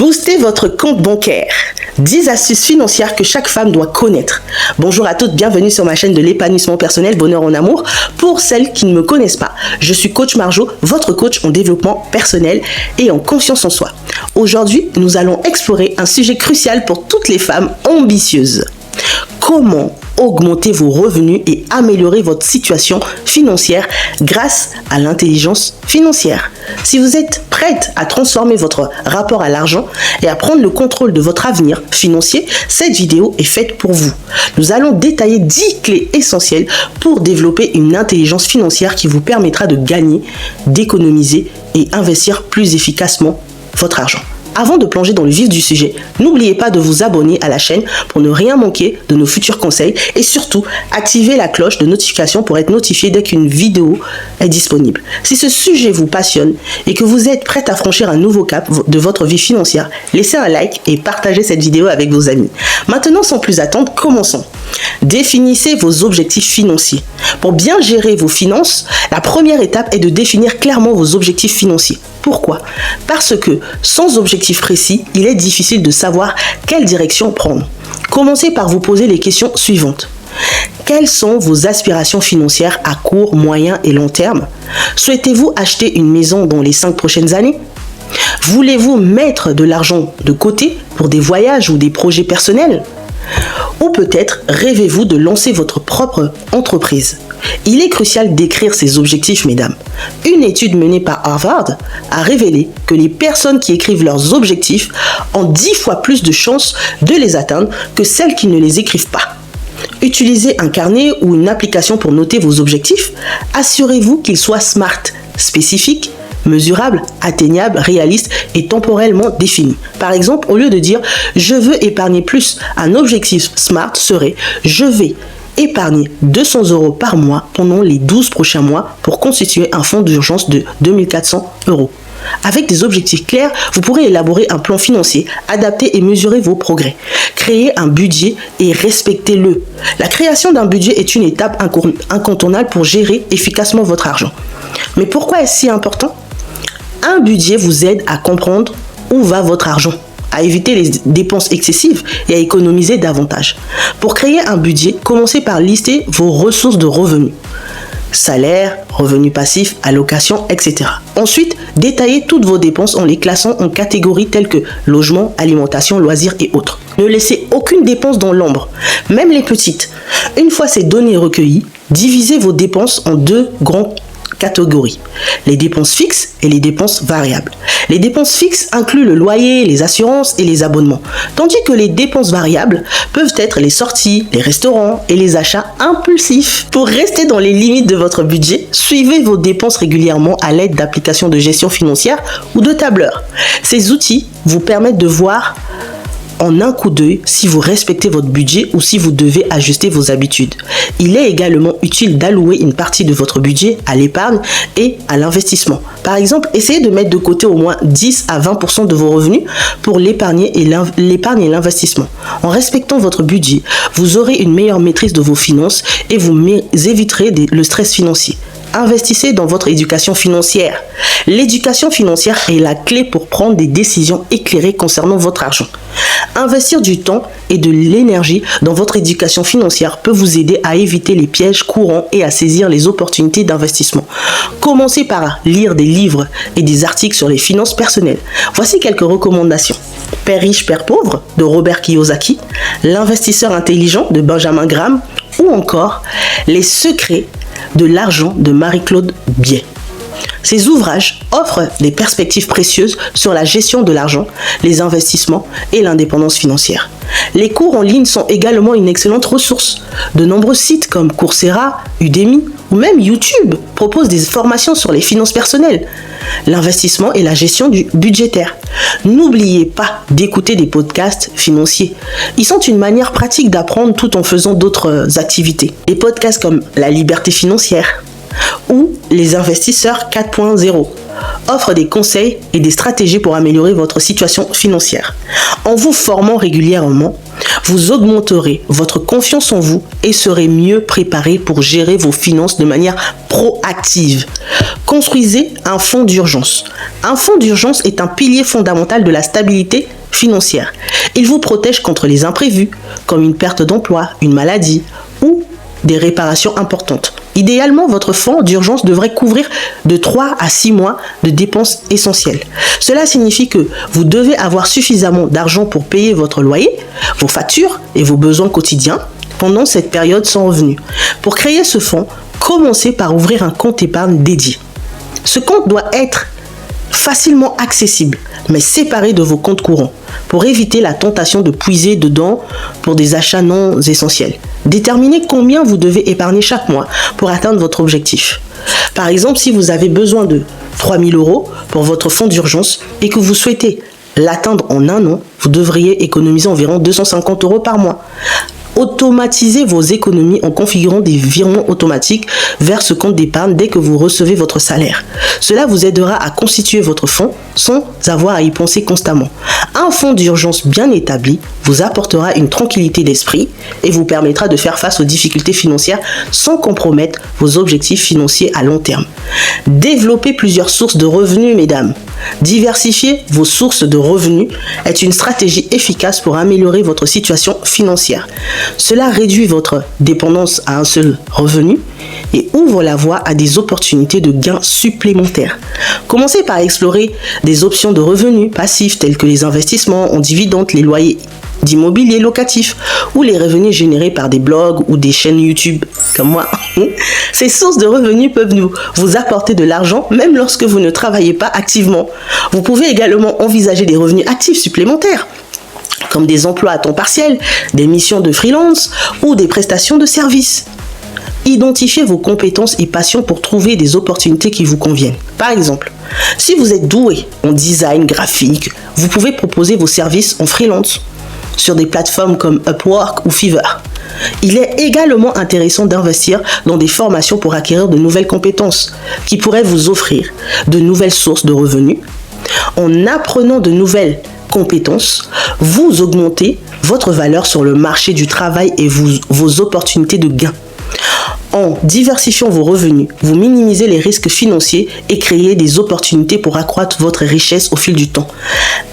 Boostez votre compte bancaire. 10 astuces financières que chaque femme doit connaître. Bonjour à toutes, bienvenue sur ma chaîne de l'épanouissement personnel, bonheur en amour. Pour celles qui ne me connaissent pas, je suis coach Marjo, votre coach en développement personnel et en confiance en soi. Aujourd'hui, nous allons explorer un sujet crucial pour toutes les femmes ambitieuses. Comment augmenter vos revenus et améliorer votre situation financière grâce à l'intelligence financière. Si vous êtes prête à transformer votre rapport à l'argent et à prendre le contrôle de votre avenir financier, cette vidéo est faite pour vous. Nous allons détailler 10 clés essentielles pour développer une intelligence financière qui vous permettra de gagner, d'économiser et investir plus efficacement votre argent. Avant de plonger dans le vif du sujet, n'oubliez pas de vous abonner à la chaîne pour ne rien manquer de nos futurs conseils et surtout activez la cloche de notification pour être notifié dès qu'une vidéo est disponible. Si ce sujet vous passionne et que vous êtes prête à franchir un nouveau cap de votre vie financière, laissez un like et partagez cette vidéo avec vos amis. Maintenant, sans plus attendre, commençons. Définissez vos objectifs financiers. Pour bien gérer vos finances, la première étape est de définir clairement vos objectifs financiers. Pourquoi ? Parce que sans objectif précis, il est difficile de savoir quelle direction prendre. Commencez par vous poser les questions suivantes. Quelles sont vos aspirations financières à court, moyen et long terme ? Souhaitez-vous acheter une maison dans les 5 prochaines années ? Voulez-vous mettre de l'argent de côté pour des voyages ou des projets personnels ? Ou peut-être rêvez-vous de lancer votre propre entreprise ? Il est crucial d'écrire ces objectifs, mesdames. Une étude menée par Harvard a révélé que les personnes qui écrivent leurs objectifs ont 10 fois plus de chances de les atteindre que celles qui ne les écrivent pas. Utilisez un carnet ou une application pour noter vos objectifs. Assurez-vous qu'ils soient SMART, spécifiques, mesurables, atteignables, réalistes et temporellement définis. Par exemple, au lieu de dire « je veux épargner plus », un objectif SMART serait « je vais épargner 200 € par mois pendant les 12 prochains mois pour constituer un fonds d'urgence de 2400 €. Avec des objectifs clairs, vous pourrez élaborer un plan financier, adapter et mesurer vos progrès. Créer un budget et respectez-le. La création d'un budget est une étape incontournable pour gérer efficacement votre argent. Mais pourquoi est-ce si important ? Un budget vous aide à comprendre où va votre argent, à éviter les dépenses excessives et à économiser davantage. Pour créer un budget, commencez par lister vos ressources de revenus. Salaire, revenus passifs, allocations, etc. Ensuite, détaillez toutes vos dépenses en les classant en catégories telles que logement, alimentation, loisirs et autres. Ne laissez aucune dépense dans l'ombre, même les petites. Une fois ces données recueillies, divisez vos dépenses en 2 grands catégories, les dépenses fixes et les dépenses variables. Les dépenses fixes incluent le loyer, les assurances et les abonnements, tandis que les dépenses variables peuvent être les sorties, les restaurants et les achats impulsifs. Pour rester dans les limites de votre budget, suivez vos dépenses régulièrement à l'aide d'applications de gestion financière ou de tableurs. Ces outils vous permettent de voir en un coup d'œil si vous respectez votre budget ou si vous devez ajuster vos habitudes. Il est également utile d'allouer une partie de votre budget à l'épargne et à l'investissement. Par exemple, essayez de mettre de côté au moins 10 à 20% de vos revenus pour l'épargne et l'investissement. En respectant votre budget, vous aurez une meilleure maîtrise de vos finances et vous éviterez le stress financier. Investissez dans votre éducation financière. L'éducation financière est la clé pour prendre des décisions éclairées concernant votre argent. Investir du temps et de l'énergie dans votre éducation financière peut vous aider à éviter les pièges courants et à saisir les opportunités d'investissement. Commencez par lire des livres et des articles sur les finances personnelles. Voici quelques recommandations. Père riche, père pauvre de Robert Kiyosaki, L'investisseur intelligent de Benjamin Graham ou encore Les secrets de l'argent de Marie-Claude Biais. Ces ouvrages offrent des perspectives précieuses sur la gestion de l'argent, les investissements et l'indépendance financière. Les cours en ligne sont également une excellente ressource. De nombreux sites comme Coursera, Udemy ou même YouTube proposent des formations sur les finances personnelles, l'investissement et la gestion budgétaire. N'oubliez pas d'écouter des podcasts financiers. Ils sont une manière pratique d'apprendre tout en faisant d'autres activités. Des podcasts comme La liberté financière ou Les investisseurs 4.0 offrent des conseils et des stratégies pour améliorer votre situation financière. En vous formant régulièrement, Vous augmenterez votre confiance en vous et serez mieux préparé pour gérer vos finances de manière proactive. Construisez un fonds d'urgence. Un fonds d'urgence est un pilier fondamental de la stabilité financière. Il vous protège contre les imprévus, comme une perte d'emploi, une maladie ou des réparations importantes. Idéalement, votre fonds d'urgence devrait couvrir de 3 à 6 mois de dépenses essentielles. Cela signifie que vous devez avoir suffisamment d'argent pour payer votre loyer, vos factures et vos besoins quotidiens pendant cette période sans revenu. Pour créer ce fonds, commencez par ouvrir un compte épargne dédié. Ce compte doit être facilement accessible, mais séparé de vos comptes courants, pour éviter la tentation de puiser dedans pour des achats non essentiels. Déterminez combien vous devez épargner chaque mois pour atteindre votre objectif. Par exemple, si vous avez besoin de 3 000 € pour votre fonds d'urgence et que vous souhaitez l'atteindre en un an, vous devriez économiser environ 250 € par mois. Automatisez vos économies en configurant des virements automatiques vers ce compte d'épargne dès que vous recevez votre salaire. Cela vous aidera à constituer votre fonds sans avoir à y penser constamment. Un fonds d'urgence bien établi vous apportera une tranquillité d'esprit et vous permettra de faire face aux difficultés financières sans compromettre vos objectifs financiers à long terme. Développez plusieurs sources de revenus, mesdames. Diversifier vos sources de revenus est une stratégie efficace pour améliorer votre situation financière. Cela réduit votre dépendance à un seul revenu et ouvre la voie à des opportunités de gains supplémentaires. Commencez par explorer des options de revenus passifs tels que les investissements en dividendes, les loyers d'immobilier locatif ou les revenus générés par des blogs ou des chaînes YouTube comme moi. Ces sources de revenus peuvent vous apporter de l'argent même lorsque vous ne travaillez pas activement. Vous pouvez également envisager des revenus actifs supplémentaires comme des emplois à temps partiel, des missions de freelance ou des prestations de services. Identifiez vos compétences et passions pour trouver des opportunités qui vous conviennent. Par exemple, si vous êtes doué en design graphique, vous pouvez proposer vos services en freelance sur des plateformes comme Upwork ou Fiverr. Il est également intéressant d'investir dans des formations pour acquérir de nouvelles compétences qui pourraient vous offrir de nouvelles sources de revenus. En apprenant de nouvelles compétences, vous augmentez votre valeur sur le marché du travail et vos opportunités de gain. En diversifiant vos revenus, vous minimisez les risques financiers et créez des opportunités pour accroître votre richesse au fil du temps.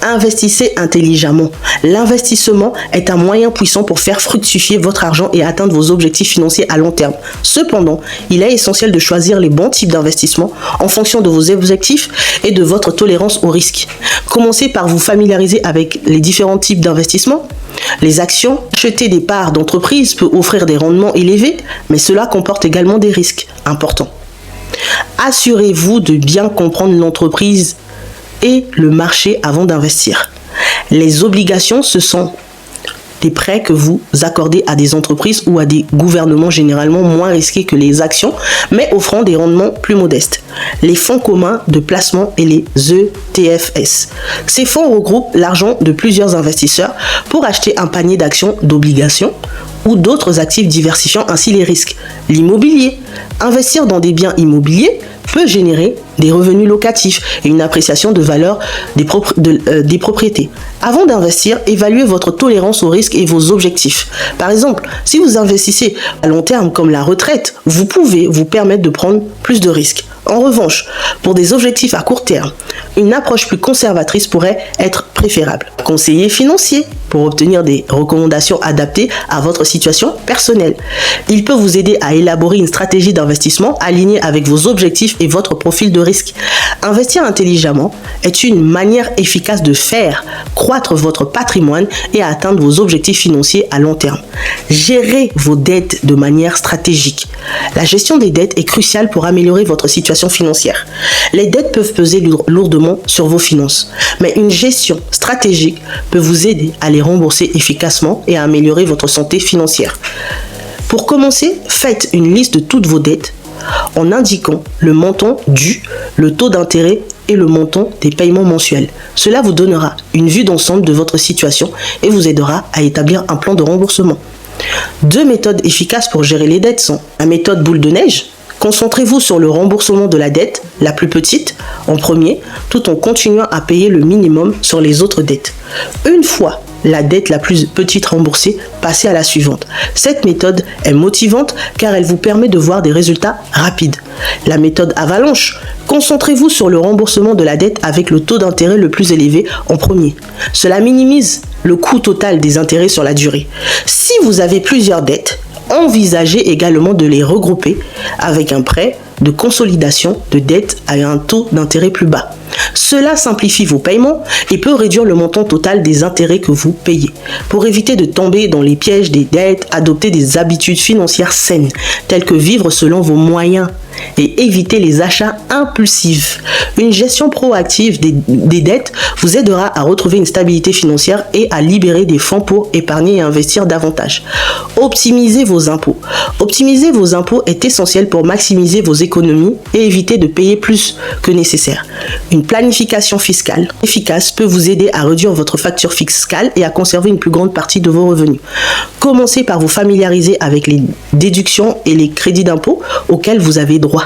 Investissez intelligemment. L'investissement est un moyen puissant pour faire fructifier votre argent et atteindre vos objectifs financiers à long terme. Cependant, il est essentiel de choisir les bons types d'investissement en fonction de vos objectifs et de votre tolérance au risque. Commencez par vous familiariser avec les différents types d'investissements. Les actions, acheter des parts d'entreprise peut offrir des rendements élevés, mais cela comporte également des risques importants. Assurez-vous de bien comprendre l'entreprise et le marché avant d'investir. Les obligations, ce sont des prêts que vous accordez à des entreprises ou à des gouvernements généralement moins risqués que les actions, mais offrant des rendements plus modestes. Les fonds communs de placement et les ETFS. Ces fonds regroupent l'argent de plusieurs investisseurs pour acheter un panier d'actions, d'obligations ou d'autres actifs diversifiant ainsi les risques. L'immobilier. Investir dans des biens immobiliers peut générer des revenus locatifs et une appréciation de valeur des propriétés. Avant d'investir, évaluez votre tolérance au risque et vos objectifs. Par exemple, si vous investissez à long terme comme la retraite, vous pouvez vous permettre de prendre plus de risques. En revanche, pour des objectifs à court terme, une approche plus conservatrice pourrait être préférable. Conseiller financier pour obtenir des recommandations adaptées à votre situation personnelle. Il peut vous aider à élaborer une stratégie d'investissement alignée avec vos objectifs et votre profil de risque. Investir intelligemment est une manière efficace de faire croître votre patrimoine et atteindre vos objectifs financiers à long terme. Gérez vos dettes de manière stratégique. La gestion des dettes est cruciale pour améliorer votre situation financière. Les dettes peuvent peser lourdement sur vos finances, mais une gestion stratégique peut vous aider à les rembourser efficacement et à améliorer votre santé financière. Pour commencer, faites une liste de toutes vos dettes en indiquant le montant dû, le taux d'intérêt et le montant des paiements mensuels. Cela vous donnera une vue d'ensemble de votre situation et vous aidera à établir un plan de remboursement. 2 méthodes efficaces pour gérer les dettes sont la méthode boule de neige. Concentrez-vous sur le remboursement de la dette, la plus petite, en premier, tout en continuant à payer le minimum sur les autres dettes. Une fois la dette la plus petite remboursée, passez à la suivante. Cette méthode est motivante car elle vous permet de voir des résultats rapides. La méthode avalanche, concentrez-vous sur le remboursement de la dette avec le taux d'intérêt le plus élevé en premier. Cela minimise le coût total des intérêts sur la durée. Si vous avez plusieurs dettes, envisagez également de les regrouper avec un prêt de consolidation de dette à un taux d'intérêt plus bas. Cela simplifie vos paiements et peut réduire le montant total des intérêts que vous payez. Pour éviter de tomber dans les pièges des dettes, adoptez des habitudes financières saines, telles que vivre selon vos moyens et éviter les achats impulsifs. Une gestion proactive des dettes vous aidera à retrouver une stabilité financière et à libérer des fonds pour épargner et investir davantage. Optimisez vos impôts. Optimiser vos impôts est essentiel pour maximiser vos économies et éviter de payer plus que nécessaire. Une planification fiscale efficace peut vous aider à réduire votre facture fiscale et à conserver une plus grande partie de vos revenus. Commencez par vous familiariser avec les déductions et les crédits d'impôt auxquels vous avez droit.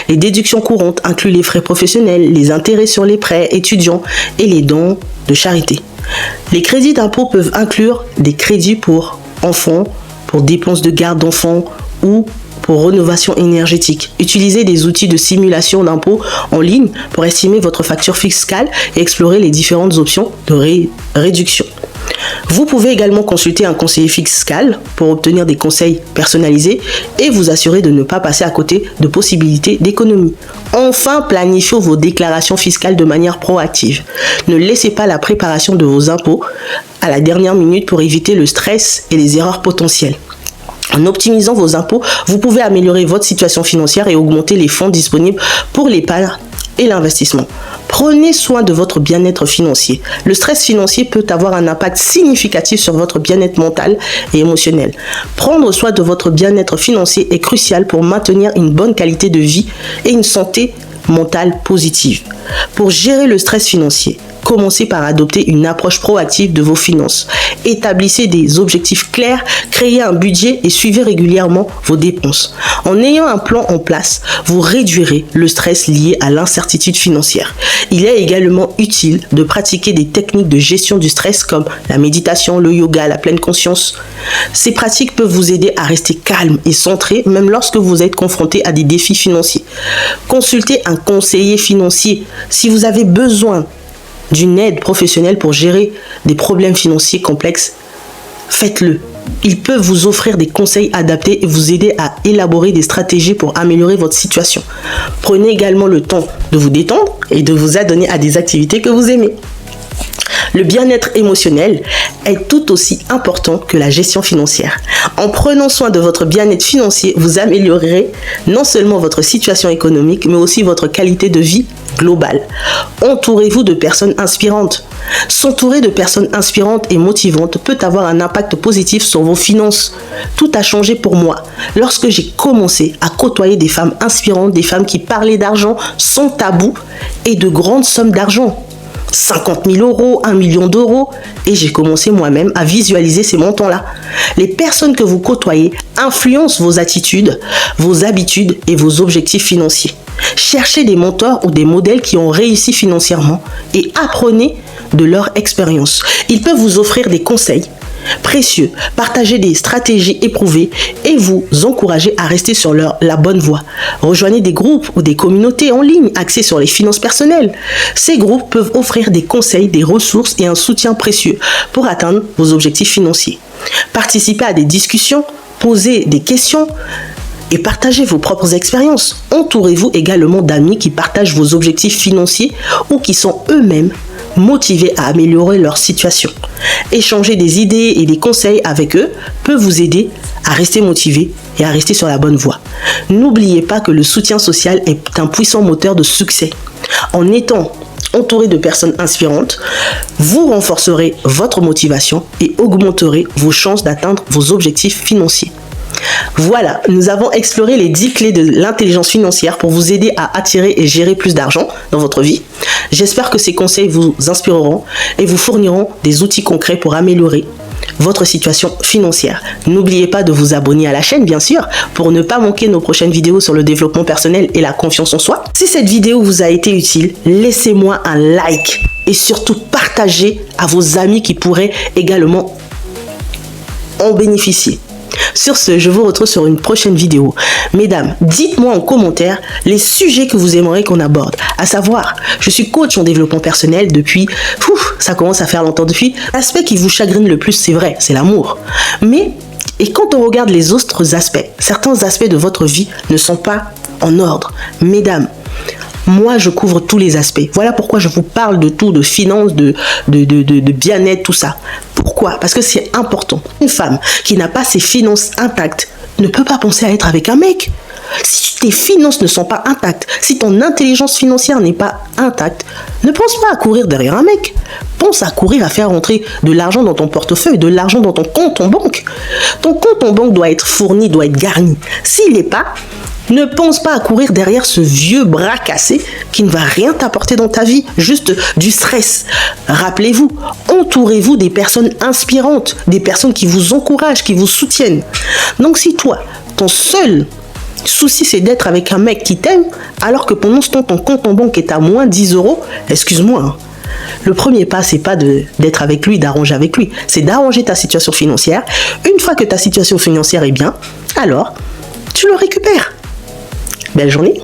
Les déductions courantes incluent les frais professionnels, les intérêts sur les prêts étudiants et les dons de charité. Les crédits d'impôt peuvent inclure des crédits pour enfants, pour dépenses de garde d'enfants ou pour rénovation énergétique. Utilisez des outils de simulation d'impôt en ligne pour estimer votre facture fiscale et explorer les différentes options de réduction. Vous pouvez également consulter un conseiller fiscal pour obtenir des conseils personnalisés et vous assurer de ne pas passer à côté de possibilités d'économie. Enfin, planifiez vos déclarations fiscales de manière proactive. Ne laissez pas la préparation de vos impôts à la dernière minute pour éviter le stress et les erreurs potentielles. En optimisant vos impôts, vous pouvez améliorer votre situation financière et augmenter les fonds disponibles pour l'épargne et l'investissement. Prenez soin de votre bien-être financier. Le stress financier peut avoir un impact significatif sur votre bien-être mental et émotionnel. Prendre soin de votre bien-être financier est crucial pour maintenir une bonne qualité de vie et une santé mentale positive. Pour gérer le stress financier, commencez par adopter une approche proactive de vos finances. Établissez des objectifs clairs, créez un budget et suivez régulièrement vos dépenses. En ayant un plan en place, vous réduirez le stress lié à l'incertitude financière. Il est également utile de pratiquer des techniques de gestion du stress comme la méditation, le yoga, la pleine conscience. Ces pratiques peuvent vous aider à rester calme et centré même lorsque vous êtes confronté à des défis financiers. Consultez un conseiller financier si vous avez besoin d'une aide professionnelle pour gérer des problèmes financiers complexes. Faites-le. Ils peuvent vous offrir des conseils adaptés et vous aider à élaborer des stratégies pour améliorer votre situation. Prenez également le temps de vous détendre et de vous adonner à des activités que vous aimez. Le bien-être émotionnel est tout aussi important que la gestion financière. En prenant soin de votre bien-être financier, vous améliorerez non seulement votre situation économique, mais aussi votre qualité de vie globale. Entourez-vous de personnes inspirantes. S'entourer de personnes inspirantes et motivantes peut avoir un impact positif sur vos finances. Tout a changé pour moi lorsque j'ai commencé à côtoyer des femmes inspirantes, des femmes qui parlaient d'argent sans tabou et de grandes sommes d'argent. 50 000 euros, 1 million d'euros, et j'ai commencé moi-même à visualiser ces montants-là. Les personnes que vous côtoyez influencent vos attitudes, vos habitudes et vos objectifs financiers. Cherchez des mentors ou des modèles qui ont réussi financièrement et apprenez de leur expérience. Ils peuvent vous offrir des conseils précieux, partager des stratégies éprouvées et vous encourager à rester sur la bonne voie. Rejoignez des groupes ou des communautés en ligne axées sur les finances personnelles. Ces groupes peuvent offrir des conseils, des ressources et un soutien précieux pour atteindre vos objectifs financiers. Participez à des discussions, posez des questions et partagez vos propres expériences. Entourez-vous également d'amis qui partagent vos objectifs financiers ou qui sont eux-mêmes motivés à améliorer leur situation. Échanger des idées et des conseils avec eux peut vous aider à rester motivé et à rester sur la bonne voie. N'oubliez pas que le soutien social est un puissant moteur de succès. En étant entouré de personnes inspirantes, vous renforcerez votre motivation et augmenterez vos chances d'atteindre vos objectifs financiers. Voilà, nous avons exploré les 10 clés de l'intelligence financière pour vous aider à attirer et gérer plus d'argent dans votre vie. J'espère que ces conseils vous inspireront et vous fourniront des outils concrets pour améliorer votre situation financière. N'oubliez pas de vous abonner à la chaîne, bien sûr, pour ne pas manquer nos prochaines vidéos sur le développement personnel et la confiance en soi. Si cette vidéo vous a été utile, laissez-moi un like et surtout partagez à vos amis qui pourraient également en bénéficier. Sur ce, je vous retrouve sur une prochaine vidéo. Mesdames, dites-moi en commentaire les sujets que vous aimeriez qu'on aborde. À savoir, je suis coach en développement personnel depuis, ça commence à faire longtemps depuis. L'aspect qui vous chagrine le plus, c'est vrai, c'est l'amour. Mais, et quand on regarde les autres aspects, certains aspects de votre vie ne sont pas en ordre. Mesdames, moi, je couvre tous les aspects. Voilà pourquoi je vous parle de tout, de finances, de bien-être, tout ça. Pourquoi? Parce que c'est important. Une femme qui n'a pas ses finances intactes ne peut pas penser à être avec un mec. Si tes finances ne sont pas intactes, si ton intelligence financière n'est pas intacte, ne pense pas à courir derrière un mec. Pense à courir à faire rentrer de l'argent dans ton portefeuille, de l'argent dans ton compte en banque. Ton compte en banque doit être fourni, doit être garni. S'il n'est pas, ne pense pas à courir derrière ce vieux bras cassé qui ne va rien t'apporter dans ta vie, juste du stress. Rappelez-vous, entourez-vous des personnes inspirantes, des personnes qui vous encouragent, qui vous soutiennent. Donc si toi, ton seul souci c'est d'être avec un mec qui t'aime, alors que pendant ce temps ton compte en banque est à moins 10 €, excuse-moi, hein. Le premier pas, c'est pas d'être avec lui, d'arranger avec lui, c'est d'arranger ta situation financière. Une fois que ta situation financière est bien, alors tu le récupères. Belle journée.